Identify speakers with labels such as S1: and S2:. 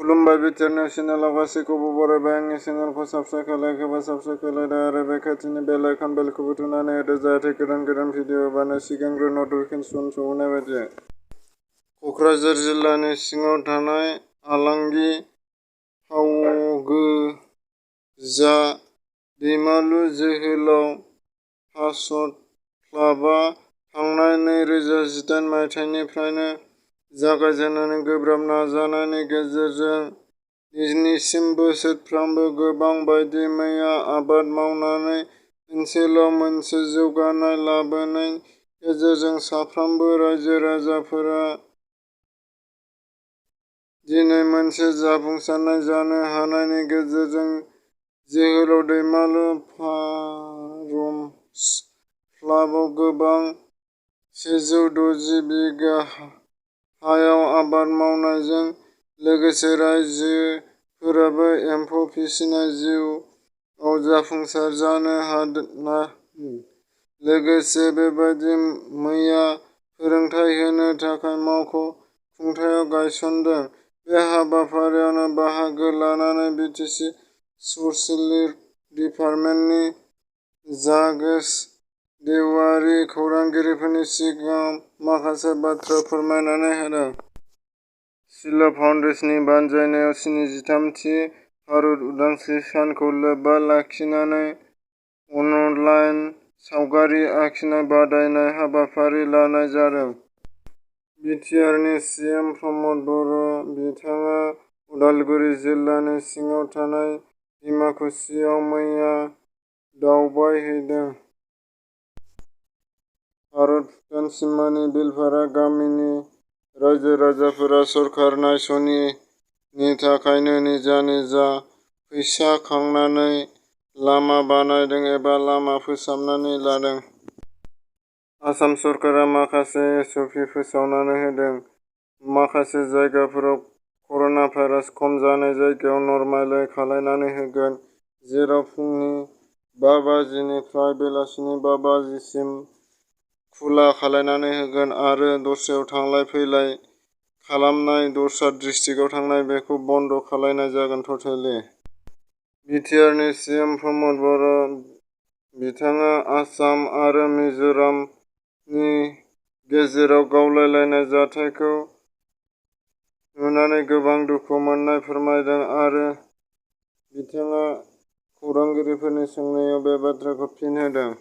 S1: खुलुमबाय BTR news चेनेलाव गासैखौबो बरायबाय। आंनि चेनेलखौ साबस्क्राइब खालायाखैबा साबस्क्राइब खालायदो आरो बे खाथिनि बेल आइकन बेलखौबो थुनानै होदो जाहाथे गोदान भिडिअ होबानो सिगांग्रो नटिफिकेसन सौहैनाय बायदि। क'क्राझार जिल्लानि सिङाव थानाय आलांगि फावगोजा दैमालु जोहोलाव फास्ट क्लाबआ थांनाय 2018 मायथाइनिफ्रायनो जागायजेननानै गोब्राब नाजानायनि गेजेरजों दिनैसिम बोसोरफ्रोमबो गोबां बायदि मैया आबाद मावनानै ओनसोलाव मोनसे जौगानाय लाबोनायनि गेजेरजों साफ्रोमबो रायजो राजाफोरा दिनै मोनसे जाफुंसारनाय जानो हानायनि गेजेरजों जोहोलाव दैमालु फार्मर्स क्लाबआव गोबां 160 बिघा हायाव आबाद मावनायजों लोगोसे रायजोफोराबो एम्फौ फिसिनाय जिउआव जाफुंसार जानो हादों। लोगोसे बेबायदि मैया फोरोंथाय होनो थाखाय मावख' खुंथायाव गायसनदों। बे हाबाफारियावनो बाहागो लानानै बिटिसि ससियेल डिपार्टमेन्टनि जागोस देवारी खौरांगिरिफोरनि सिगाङाव माखासे बाथ्रा फोरमायनानै होदों। सिला फाउन्डेशननि बानजायनायाव 73थि भारत उदांस्रि सानखौ लोब्बा लाखिनानै अनलाइन सावगारि आखिनाय बादायनाय हाबाफारि लानाय जादों। बिटिआरनि सिएम प्रमद बर' बिथाङा उदालगुरि जिल्लानि सिङाव थानाय डिमाकुसियाव मैया दावबायहैदों। भारत-भुटान सिमानि बिलपारा गामिनि रायजो राजाफोरा सरखार नायस'निनि थाखायनो निजा फैसा खांनानै लामा बानायदों एबा लामा फोसाबनानै लादों। आसाम सरकारा माखासे एसअपि फोसावनानै होदों। माखासे जायगाफोराव कर'ना भाइरास खम जानाय जायगायाव नरमालै खालामनानै होगोन। जेराव फुंनि 5 बाजिनिफ्राय बेलासिनि 5 बाजिसिम खुला खालामनानै होगोन आरो दस्रायाव थांलाय फैलाय खालामनाय दस्रा डिस्ट्रिक्टआव थांनाय बेखौ बन्द' खालामनाय जागोन टटेलि। बिटिआरनि सिएम प्रमद बर' बिथाङा आसाम आरो मिज'रामनि गेजेराव गावलायलायनाय जाथायखौ नुनानै गोबां दुखु मोननाय फोरमायदों आरो बिथाङा खौरांगिरिफोरनि सोंनायाव बे बाथ्राखौ फिन होदों।